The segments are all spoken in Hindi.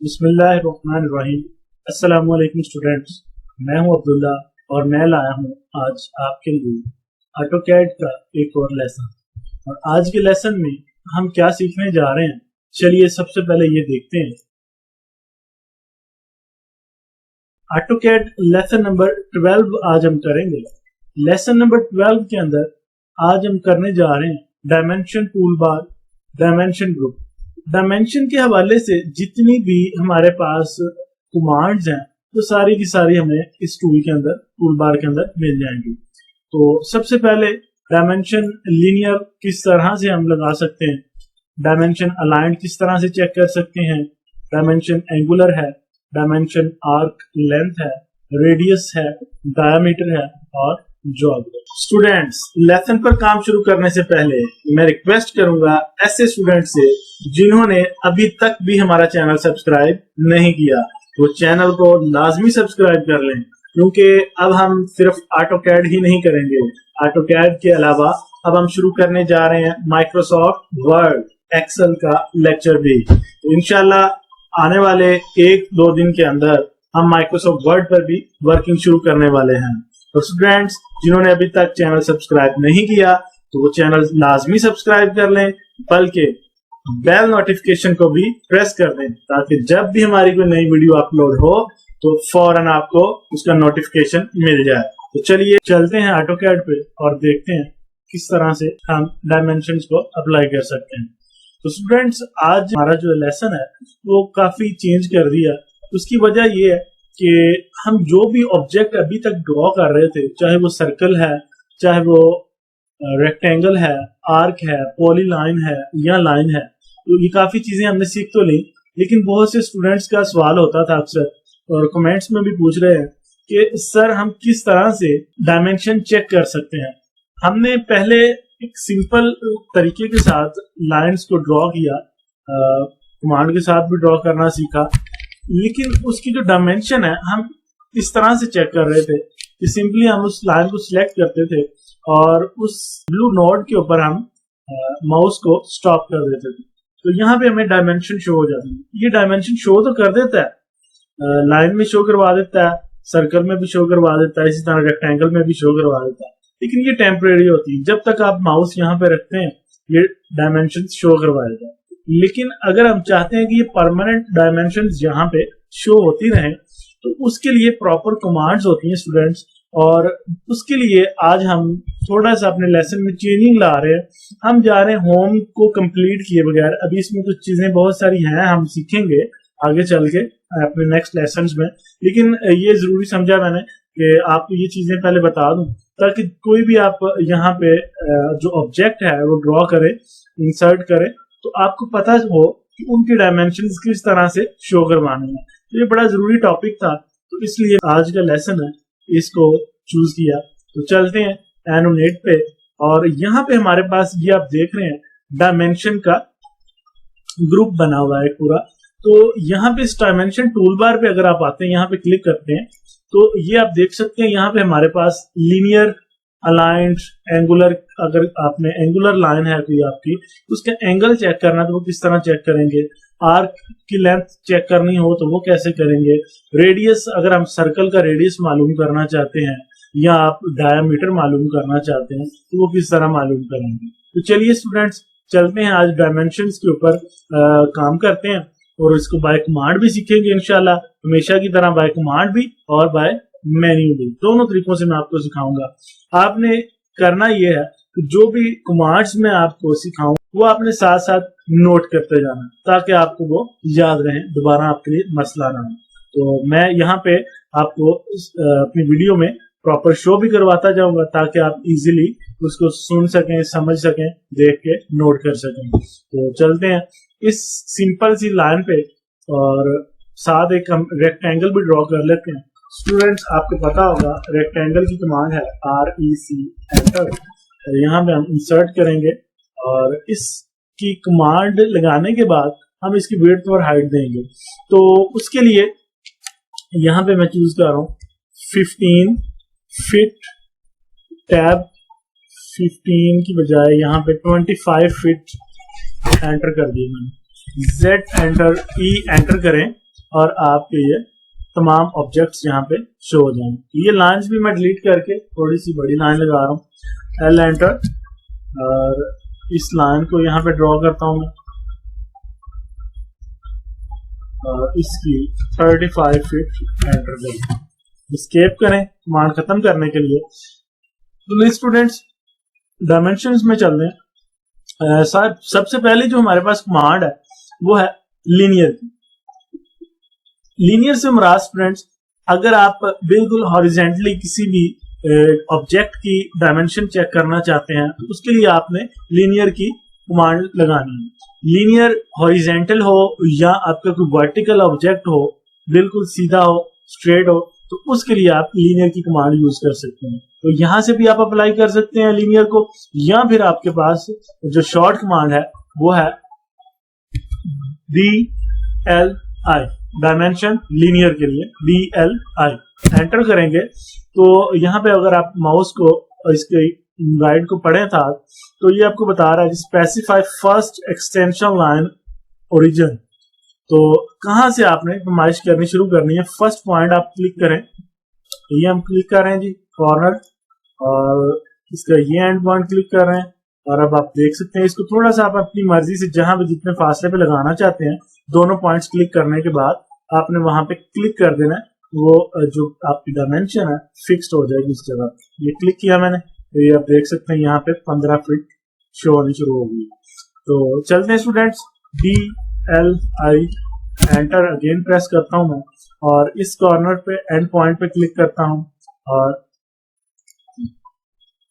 बिस्मिल्लाहिर्रहमानिर्रहीम। अस्सलाम वालेकुम स्टूडेंट्स, मैं हूं अब्दुल्ला और मैं लाया हूं आज आपके लिए ऑटोकैड का एक और लेसन। और आज के लेसन में हम क्या सीखने जा रहे हैं, चलिए सबसे पहले ये देखते हैं। ऑटोकैड लेसन नंबर 12 आज हम करेंगे। लेसन नंबर 12 के अंदर आज हम करने जा रहे हैं dimension tool bar, dimension group. Dimension के हवाले से जितनी भी हमारे पास कमांड्स हैं तो सारी की सारी हमें इस टूल के अंदर, टूल बार के अंदर मिल जाएंगी। तो सबसे पहले डायमेंशन लीनियर किस तरह से हम लगा सकते हैं, डायमेंशन अलाइंड किस तरह से चेक कर सकते हैं, डायमेंशन एंगुलर है, डायमेंशन आर्क लेंथ है, रेडियस है, डायमीटर है और जॉब। स्टूडेंट्स, लेसन पर काम शुरू करने से पहले मैं रिक्वेस्ट करूंगा ऐसे स्टूडेंट से जिन्होंने अभी तक भी हमारा चैनल सब्सक्राइब नहीं किया, तो चैनल को लाजमी सब्सक्राइब कर लें, क्योंकि अब हम सिर्फ ऑटोकैड ही नहीं करेंगे। ऑटोकैड के अलावा अब हम शुरू करने जा रहे हैं माइक्रोसॉफ्ट वर्ड, एक्सेल का लेक्चर भी। तो इंशाल्लाह आने वाले 1-2 दिन के अंदर हम माइक्रोसॉफ्ट वर्ड पर भी वर्किंग शुरू करने वाले हैं। तो स्टूडेंट्स, जिन्होंने अभी तक चैनल सब्सक्राइब नहीं किया तो वो चैनल लाजमी सब्सक्राइब कर लें, बल्कि बेल नोटिफिकेशन को भी प्रेस कर दें, ताकि जब भी हमारी कोई नई वीडियो अपलोड हो तो फौरन आपको उसका नोटिफिकेशन मिल जाए। तो चलिए चलते हैं ऑटोकैड पे और देखते हैं किस तरह से हम डायमेंशंस को अप्लाई कर सकते हैं। तो स्टूडेंट्स, आज हमारा जो लेसन है वो काफी चेंज कर दिया। उसकी वजह ये है कि हम जो भी ऑब्जेक्ट अभी तक ड्रॉ कर रहे थे, चाहे वो सर्कल है, चाहे वो रेक्टेंगल है, आर्क है, पॉलीलाइन है या लाइन है, तो ये काफी चीजें हमने सीख तो ली, लेकिन बहुत से स्टूडेंट्स का सवाल होता था अक्सर, और कमेंट्स में भी पूछ रहे हैं कि सर हम किस तरह से डायमेंशन चेक कर सकते हैं। हमने पहले एक सिंपल तरीके के साथ लाइंस को ड्रॉ किया, कमांड के साथ भी ड्रॉ करना सीखा, लेकिन उसकी जो डायमेंशन है हम इस तरह से चेक कर रहे थे कि सिंपली हम उस लाइन को सिलेक्ट करते थे और उस ब्लू नोड के ऊपर हम माउस को स्टॉप कर देते थे, तो यहाँ पे हमें डायमेंशन शो हो जाती है। ये डायमेंशन शो तो कर देता है, लाइन में शो करवा देता है, सर्कल में भी शो करवा देता है, इसी तरह रेक्टेंगल में भी शो करवा देता है, लेकिन ये टेम्परेरी होती है। जब तक आप माउस यहाँ पे रखते हैं ये डायमेंशन शो करवाएगा, लेकिन अगर हम चाहते हैं कि ये परमानेंट डायमेंशंस यहाँ पे शो होती रहें तो उसके लिए प्रॉपर कमांड्स होती हैं स्टूडेंट्स, और उसके लिए आज हम थोड़ा सा अपने लेसन में चेंजिंग ला रहे हैं। हम जा रहे हैं होम को कंप्लीट किए बगैर। अभी इसमें कुछ चीजें बहुत सारी हैं, हम सीखेंगे आगे चल के अपने नेक्स्ट लेसन्स में, लेकिन ये जरूरी समझा मैंने कि आपको ये चीजें पहले बता दूं, ताकि कोई भी आप यहाँ पे जो ऑब्जेक्ट है वो ड्रॉ करे, इंसर्ट करे, तो आपको पता हो कि उनके डायमेंशंस किस तरह से शो करवाने हैं। तो ये बड़ा जरूरी टॉपिक था, तो इसलिए आज का लेसन है इसको चूज किया। तो चलते हैं एनोनेट पे, और यहाँ पे हमारे पास ये आप देख रहे हैं डायमेंशन का ग्रुप बना हुआ है पूरा। तो यहाँ पे इस डायमेंशन टूल बार पे अगर आप आते हैं, यहाँ पे क्लिक करते हैं, तो ये आप देख सकते हैं यहाँ पे हमारे पास लीनियर, अलाइंड, एंगुलर। अगर आपने एंगुलर लाइन है कोई आपकी, तो उसका एंगल चेक करना तो वो किस तरह चेक करेंगे, आर्क की लेंथ चेक करनी हो तो वो कैसे करेंगे, रेडियस, अगर हम सर्कल का रेडियस मालूम करना चाहते हैं या आप डायमीटर मालूम करना चाहते हैं तो वो किस तरह मालूम करेंगे। तो चलिए स्टूडेंट्स, चलते हैं आज डायमेंशंस के ऊपर काम करते हैं, और इसको बाय कमांड भी सीखेंगे इंशाल्लाह, हमेशा की तरह बाय कमांड भी और बाय मेन्यू भी, दोनों तरीकों से मैं आपको सिखाऊंगा। आपने करना यह है कि जो भी कमांड्स मैं आपको सिखाऊं वो आपने साथ साथ नोट करते जाना, ताकि आपको वो याद रहे, दोबारा आपके लिए मसला ना हो। तो मैं यहाँ पे आपको अपनी वीडियो में प्रॉपर शो भी करवाता जाऊंगा, ताकि आप इजीली उसको सुन सकें, समझ सकें, देख के नोट कर सकें। तो चलते हैं इस सिंपल सी लाइन पे, और साथ एक हम रेक्टेंगल भी ड्रॉ कर लेते हैं। स्टूडेंट्स, आपको पता होगा रेक्टेंगल की कमांड है REC एंटर। यहाँ पे हम इंसर्ट करेंगे और इसकी कमांड लगाने के बाद हम इसकी विड्थ और हाइट देंगे। तो उसके लिए यहाँ पे मैं चूज कर रहा हूँ 15 फीट, टैब 15 की बजाय यहाँ पे 25 फीट एंटर कर दिया मैंने। Z एंटर, E एंटर करें और आपके ये तमाम ऑब्जेक्ट्स यहाँ पे शो हो जाएंगे। ये लाइन्स भी मैं डिलीट करके थोड़ी सी बड़ी लाइन लगा रहा हूँ, एल एंटर, और इस लाइन को यहाँ पे ड्रॉ करता हूँ मैं, और इसकी 35 फीट एंटर करें, एस्केप करें कमांड खत्म करने के लिए। तो स्टूडेंट्स डायमेंशंस में चल रहे हैं। सबसे पहले जो हमारे पास कमांड है वो है लीनियर की। लीनियर से मुराद स्टूडेंट्स, अगर आप बिल्कुल हॉरिजेंटली किसी भी ऑब्जेक्ट की डायमेंशन चेक करना चाहते हैं तो उसके लिए आपने लीनियर की कमांड लगानी है। लीनियर हॉरिजेंटल हो या आपका कोई वर्टिकल ऑब्जेक्ट हो, बिल्कुल सीधा हो, स्ट्रेट हो, तो उसके लिए आप लीनियर की कमांड यूज कर सकते हैं। तो यहां से भी आप अप्लाई कर सकते हैं लीनियर को, या फिर आपके पास जो शॉर्ट कमांड है वो है DLI, डायमेंशन लीनियर के लिए DLI एंटर करेंगे। तो यहाँ पे अगर आप माउस को इसके गाइड को पढ़ें था तो ये आपको बता रहा है specify first extension line origin. तो कहां से आपने नुमाइश करनी शुरू करनी है, फर्स्ट पॉइंट आप क्लिक करें, ये हम क्लिक कर रहे हैं जी कॉर्नर, और इसका ये एंड पॉइंट क्लिक कर रहे हैं। और अब आप देख सकते हैं इसको थोड़ा सा आप अपनी मर्जी से जहां भी जितने फासले पे लगाना चाहते हैं, दोनों पॉइंट्स क्लिक करने के बाद आपने वहां पे क्लिक कर देना है, वो जो आपकी डायमेंशन है फिक्स्ड हो जाएगी इस जगह। ये क्लिक किया मैंने, तो ये आप देख सकते हैं यहाँ पे 15 फीट शो होनी शुरू हो गई। तो चलते हैं students, DLI enter again press करता हूं मैं, और इस कॉर्नर पे एंड पॉइंट पे क्लिक करता हूं, और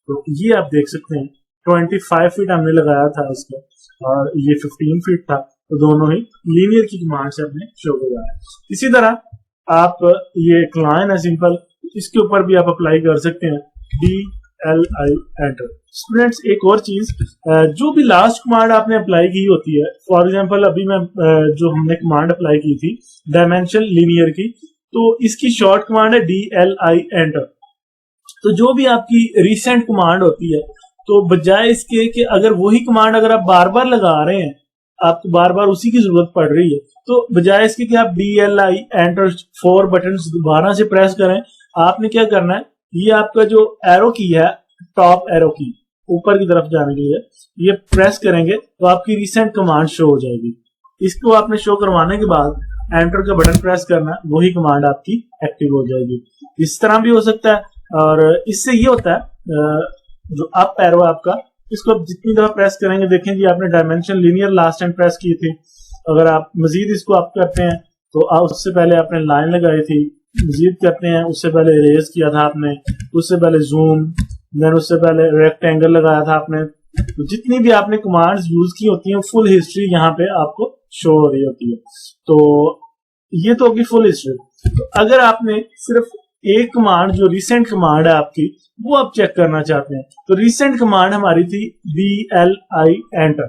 तो ये आप देख सकते हैं 25 फीट हमने लगाया था इसको, और ये 15 फीट था, तो दोनों ही लीनियर की कमांड से हमने शो किया है। इसी तरह आप ये एक लाइन है सिंपल, इसके ऊपर भी आप अप्लाई कर सकते हैं DLI एंटर। स्टूडेंट्स एक और चीज, जो भी लास्ट कमांड आपने अप्लाई की होती है, फॉर एग्जांपल अभी मैं जो हमने कमांड अप्लाई की थी डायमेंशन लीनियर की, तो इसकी शॉर्ट कमांड है DLI एंटर। तो जो भी आपकी रिसेंट कमांड होती है, तो बजाय इसके कि अगर वही कमांड अगर आप बार बार लगा रहे हैं, आपको बार बार उसी की जरूरत पड़ रही है, तो बजाय इसके कि आप DLI एंटर 4 बटन दोबारा से प्रेस करें, आपने क्या करना है, ये आपका जो एरो की है, टॉप एरो की ऊपर की तरफ जाने के लिए, ये प्रेस करेंगे तो आपकी रिसेंट कमांड शो हो जाएगी। इसको आपने शो करवाने के बाद एंटर का बटन प्रेस करना, वही कमांड आपकी एक्टिव हो जाएगी। इस तरह भी हो सकता है, और इससे ये होता है जो अप एरो आपका, इसको आप जितनी दफा प्रेस करेंगे, देखें जी आपने dimension linear last time press की थी, अगर आप मजीद इसको अप करते हैं तो उससे पहले आपने लाइन लगाई थी, मजीद करते हैं उससे पहले इरेज किया था आपने, उससे पहले जूम, देन उससे पहले रेक्टेंगल लगाया था आपने। तो जितनी भी आपने कमांड्स यूज की होती हैं फुल हिस्ट्री यहाँ पे आपको शो हो रही होती है। तो ये तो होगी फुल हिस्ट्री। तो अगर आपने सिर्फ एक कमांड जो रिसेंट कमांड है आपकी वो आप चेक करना चाहते हैं, तो रिसेंट कमांड हमारी थी DLI एंटर,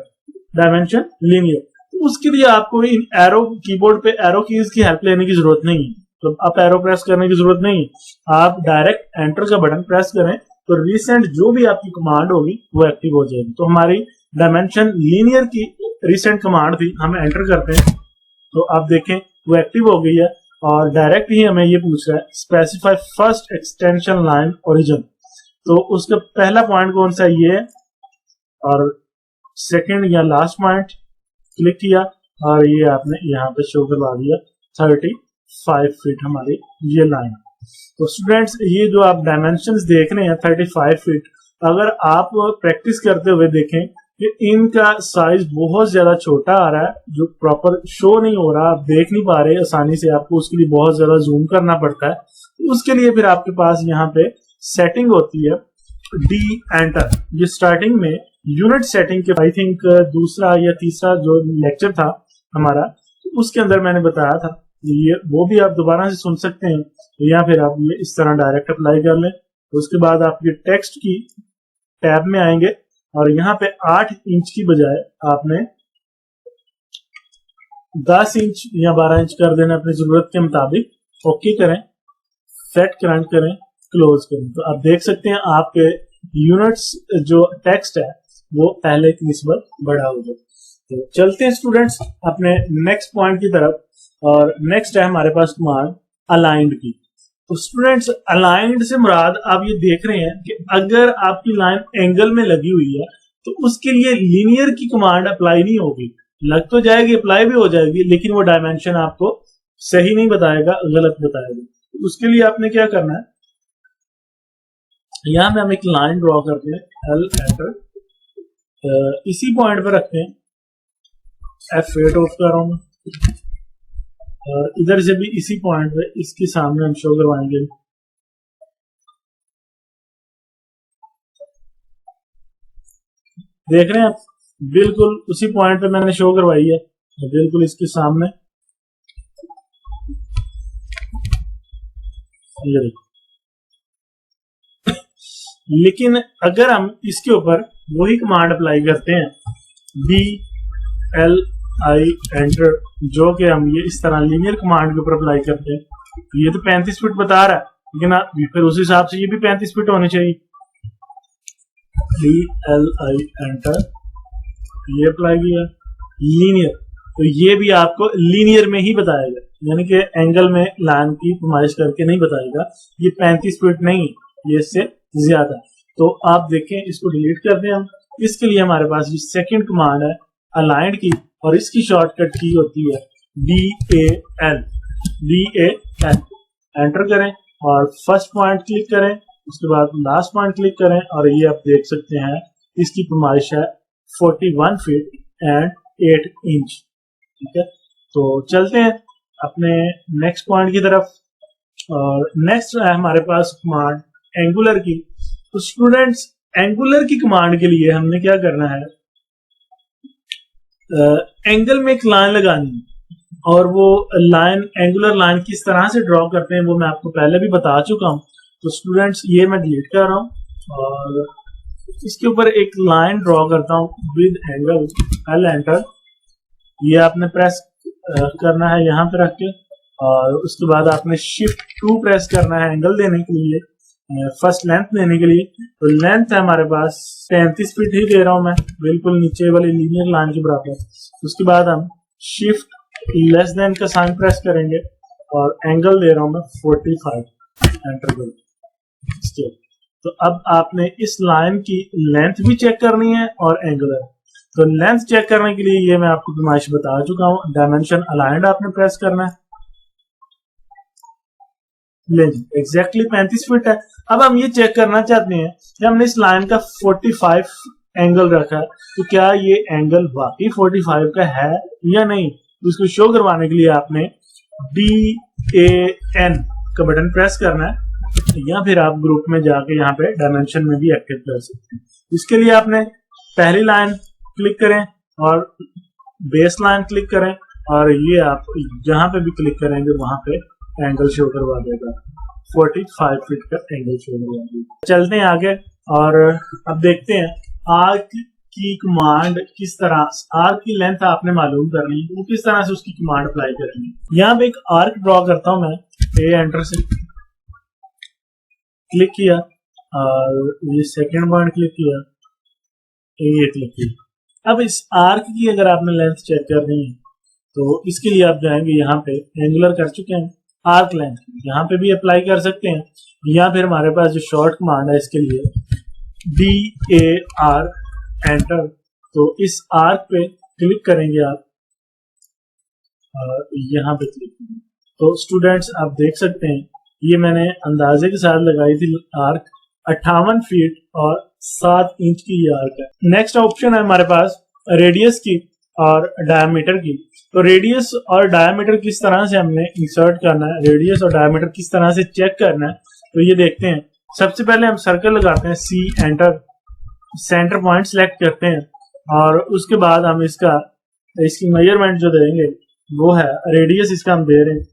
डायमेंशन लीनियर। तो उसके लिए आपको इन एरो कीबोर्ड पे एरो कीज की हेल्प लेने की जरूरत नहीं है, तो आप एरो प्रेस करने की जरूरत नहीं है, आप डायरेक्ट एंटर का बटन प्रेस करें तो रिसेंट जो भी आपकी कमांड होगी वो एक्टिव हो जाएगी। तो हमारी डायमेंशन लीनियर की रिसेंट कमांड थी, हम एंटर करते हैं तो आप देखें वो एक्टिव हो गई है, और डायरेक्ट ही हमें ये पूछ रहा है specify first extension line origin. तो उसका पहला पॉइंट कौन सा ये है, और सेकंड या लास्ट पॉइंट क्लिक किया, और ये आपने यहाँ पे शो करवा दिया 35 फीट हमारी ये लाइन। तो स्टूडेंट्स ये जो आप डायमेंशंस देख रहे हैं 35 फीट, अगर आप प्रैक्टिस करते हुए देखें कि इनका साइज बहुत ज्यादा छोटा आ रहा है, जो प्रॉपर शो नहीं हो रहा, आप देख नहीं पा रहे आसानी से, आपको उसके लिए बहुत ज्यादा जूम करना पड़ता है। तो उसके लिए फिर आपके पास यहाँ पे सेटिंग होती है D एंटर। ये स्टार्टिंग में यूनिट सेटिंग के आई थिंक दूसरा या तीसरा जो लेक्चर था हमारा, तो उसके अंदर मैंने बताया था, ये वो भी आप दोबारा से सुन सकते हैं, या फिर आप ये इस तरह डायरेक्ट अप्लाई कर लें। तो उसके बाद आप ये टेक्स्ट की टैब में आएंगे, और यहाँ पे 8 इंच की बजाय आपने 10 इंच या 12 इंच कर देना अपनी जरूरत के मुताबिक। ओके करें, सेट करंट करें, क्लोज करें, तो आप देख सकते हैं आपके यूनिट्स जो टेक्स्ट है वो पहले की निस्बत बड़ा हो जाए। तो चलते हैं स्टूडेंट्स अपने नेक्स्ट पॉइंट की तरफ। और नेक्स्ट है हमारे पास कमांड अलाइंड की। तो स्टूडेंट्स अलाइंड से मुराद आप ये देख रहे हैं कि अगर आपकी लाइन एंगल में लगी हुई है तो उसके लिए लीनियर की कमांड अप्लाई नहीं होगी, लग तो जाएगी, अप्लाई भी हो जाएगी, लेकिन वो डायमेंशन आपको सही नहीं बताएगा, गलत बताएगा। तो उसके लिए आपने क्या करना है, यहां पे हम एक लाइन ड्रॉ करते हैं, एल एंटर, इसी पॉइंट पे रखते हैं, F8 ऑफ कर रहा हूं, और इधर से भी इसी पॉइंट पे इसके सामने हम शो करवाएंगे। देख रहे हैं आप, बिल्कुल उसी पॉइंट पे मैंने शो करवाई है, बिल्कुल इसके सामने। ये लेकिन अगर हम इसके ऊपर वही कमांड अप्लाई करते हैं, BLI एंटर, जो कि हम ये इस तरह लीनियर कमांड के ऊपर अप्लाई करते हैं, ये तो 35 फीट बता रहा है, लेकिन फिर उस हिसाब से ये भी 35 फीट होनी चाहिए। BLI एंटर, ये अप्लाई किया लीनियर, तो ये भी आपको लीनियर में ही बताएगा, यानी कि एंगल में लाइन की फरमाइश करके नहीं बताएगा। ये 35 फीट नहीं, ये इससे ज्यादा। तो आप देखें, इसको डिलीट करते हैं हम। इसके लिए हमारे पास सेकंड कमांड है अलाइंड की, और इसकी शॉर्टकट की होती है DAL। एंटर करें और फर्स्ट पॉइंट क्लिक करें, उसके बाद लास्ट पॉइंट क्लिक करें, और ये आप देख सकते हैं इसकी फरमाइश है 41 फीट एंड 8 इंच। ठीक है, तो चलते हैं अपने नेक्स्ट पॉइंट की तरफ। और नेक्स्ट है हमारे पास कमांड एंगुलर की। तो स्टूडेंट्स, एंगुलर की कमांड के लिए हमने क्या करना है, एंगल में एक लाइन लगानी है, और वो लाइन, एंगुलर लाइन किस तरह से ड्रॉ करते हैं वो मैं आपको पहले भी बता चुका हूं। तो स्टूडेंट्स, ये मैं डिलीट कर रहा हूं और इसके ऊपर एक लाइन ड्रॉ करता हूं विद एंगल, एल एंटर। ये आपने प्रेस करना है यहाँ पे रख के, और उसके बाद आपने शिफ्ट 2 प्रेस करना है एंगल देने के लिए, फर्स्ट लेंथ देने के लिए। तो लेंथ है हमारे पास 35 फीट ही दे रहा हूं मैं, बिल्कुल नीचे वाली लीनियर लाइन के बराबर। उसके बाद हम शिफ्ट लेस देन का साइन प्रेस करेंगे, और एंगल दे रहा हूं मैं 45, एंटर करें। तो अब आपने इस लाइन की लेंथ भी चेक करनी है और एंगुलर। तो लेंथ चेक करने के लिए ये मैं आपको फरमाइश बता चुका हूं, डायमेंशन अलाइंड आपने प्रेस करना है, एग्जैक्टली 35 फीट है। अब हम ये चेक करना चाहते हैं कि हमने इस लाइन का 45 एंगल रखा है, तो क्या ये एंगल वाकई 45 का है या नहीं। तो इसको शो करवाने के लिए आपने DAN का बटन प्रेस करना है, या फिर आप ग्रुप में जाके यहाँ पे डायमेंशन में भी एक्टिव कर सकते हैं। इसके लिए आपने पहली लाइन क्लिक करें और बेस लाइन क्लिक करें, और ये आप जहां पे भी क्लिक करेंगे वहां पे एंगल शो करवा देगा, 45 फीट का एंगल शो करवा देगा। चलते हैं आगे और अब देखते हैं आर्क की कमांड किस तरह, आर्क की लेंथ आपने मालूम करनी है, तो किस तरह से उसकी कमांड अप्लाई करेंगे। यहाँ पे एक आर्क ड्रॉ करता हूं मैं, एंटर से क्लिक किया, और ये सेकंड पॉइंट क्लिक किया, ये क्लिक किया। अब इस आर्क की अगर आपने लेंथ चेक करनी है तो इसके लिए आप जाएंगे, यहाँ पे एंगुलर कर चुके हैं, आर्क लेंथ यहाँ पे भी अप्लाई कर सकते हैं, या फिर हमारे पास जो शॉर्ट कमांड है इसके लिए DAR एंटर। तो इस आर्क पे क्लिक करेंगे आप, और यहाँ पे क्लिक करेंगे। तो स्टूडेंट्स, आप देख सकते हैं ये मैंने अंदाजे के साथ लगाई थी आर्क, 58 फीट और 7 इंच की ये आर्क है। नेक्स्ट ऑप्शन है हमारे पास रेडियस की और डायमीटर की। तो रेडियस और डायमीटर किस तरह से हमने इंसर्ट करना है, रेडियस और डायमीटर किस तरह से चेक करना है, तो ये देखते हैं। सबसे पहले हम सर्कल लगाते हैं, C enter, centre point select करते हैं, और उसके बाद हम इसकी मेजरमेंट जो देंगे वो है, रेडियस इसका हम दे रहे हैं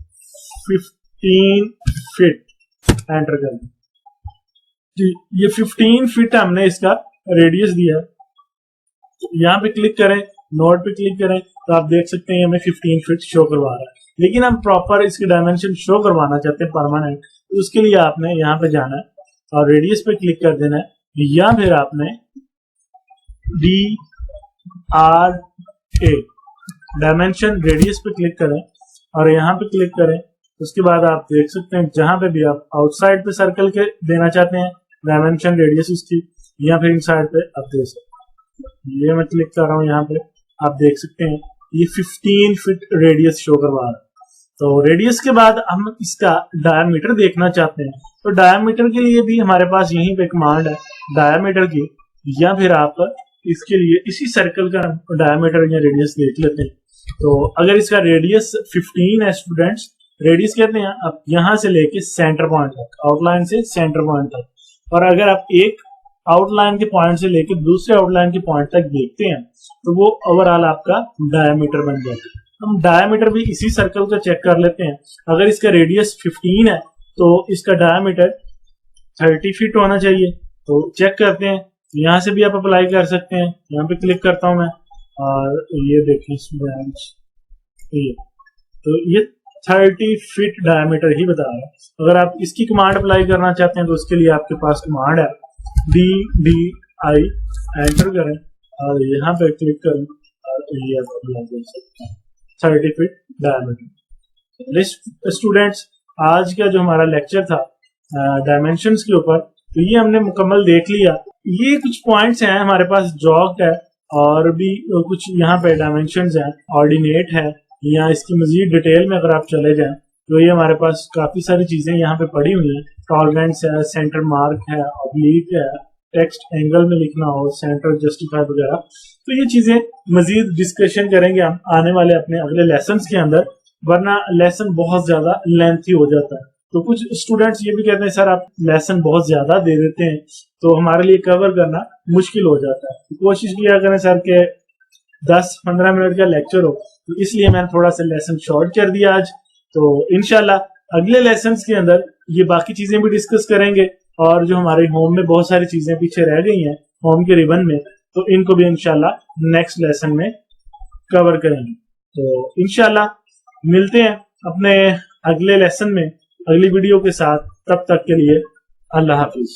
15 फीट, एंटर कर दें। ये 15 फीट हमने इसका रेडियस दिया। यहाँ पे क्लिक करें, नोट पे क्लिक करें, तो आप देख सकते हैं हमें 15 फीट शो करवा रहा है, लेकिन हम प्रॉपर इसके डायमेंशन शो करवाना चाहते हैं परमानेंट। तो उसके लिए आपने यहाँ पे जाना है और रेडियस पे क्लिक कर देना है, या फिर आपने DRA डायमेंशन रेडियस पे क्लिक करें, और यहाँ पे क्लिक करें। उसके बाद आप देख सकते हैं जहां पे भी आप आउटसाइड पे सर्कल के देना चाहते हैं डायमेंशन रेडियस उसकी, या फिर इनसाइड पे आप दे सकते हैं। ये मैं क्लिक कर रहा हूँ, यहाँ पे आप देख सकते हैं ये 15 फीट रेडियस शो करवा रहा है। तो रेडियस के बाद हम इसका डायमीटर देखना चाहते हैं, तो डायमीटर के लिए भी हमारे पास यहीं पे कमांड है डायमीटर की, या फिर आप इसके लिए इसी सर्कल का डायमीटर या रेडियस देख लेते हैं। तो अगर इसका रेडियस 15 है स्टूडेंट्स, रेडियस कहते हैं आप यहां से लेके सेंटर पॉइंट तक, आउटलाइन से सेंटर पॉइंट तक, और अगर आप एक आउटलाइन के पॉइंट से लेके दूसरे आउटलाइन के पॉइंट तक देखते हैं तो वो ओवरऑल आपका डायमीटर बन जाता है। हम डायमीटर भी इसी सर्कल का चेक कर लेते हैं। अगर इसका रेडियस 15 है तो इसका डायमीटर 30 फीट होना चाहिए। तो चेक करते हैं, यहाँ से भी आप अप्लाई कर सकते हैं। यहाँ पे क्लिक करता हूं मैं और ये देखिए स्टूडेंट्स, तो ये 30 फीट डायमीटर ही बता रहा है। अगर आप इसकी कमांड अप्लाई करना चाहते हैं तो उसके लिए आपके पास कमांड है DDI, एंटर करें और यहाँ पे क्लिक करें और ये आप अप्लाई कर सकते हैं 30 फीट डायमीटर। स्टूडेंट्स, आज का जो हमारा लेक्चर था डायमेंशंस के ऊपर, तो ये हमने मुकम्मल देख लिया। ये कुछ पॉइंट्स हैं हमारे पास, जॉग है और भी कुछ यहाँ पे डायमेंशंस हैं, ऑर्डिनेट है, या इसकी मजीद डिटेल में अगर आप चले जाएं तो ये हमारे पास काफी सारी चीजें यहाँ पे पड़ी हुई हैं। टॉलरेंस है, सेंटर मार्क है, ऑब्लीक है, टेक्स्ट एंगल में लिखना हो, सेंटर जस्टिफाई वगैरह। तो ये चीजें मजीद डिस्कशन करेंगे हम आने वाले अपने अगले लेसन्स के अंदर, वरना लेसन बहुत ज्यादा लेंथी हो जाता है। तो कुछ स्टूडेंट्स ये भी कहते हैं सर आप लेसन बहुत ज्यादा दे देते हैं, तो हमारे लिए कवर करना मुश्किल हो जाता है। तो कोशिश किया करें सर के 10-15 मिनट का लेक्चर हो, तो इसलिए मैंने थोड़ा सा लेसन शॉर्ट कर दिया आज। तो इंशाल्लाह अगले लेसन्स के अंदर ये बाकी चीजें भी डिस्कस करेंगे, और जो हमारे होम में बहुत सारी चीजें पीछे रह गई हैं होम के रिबन में, तो इनको भी इंशाल्लाह नेक्स्ट लेसन में कवर करेंगे। तो इंशाल्लाह मिलते हैं अपने अगले लेसन में अगली वीडियो के साथ। तब तक के लिए अल्लाह हाफिज।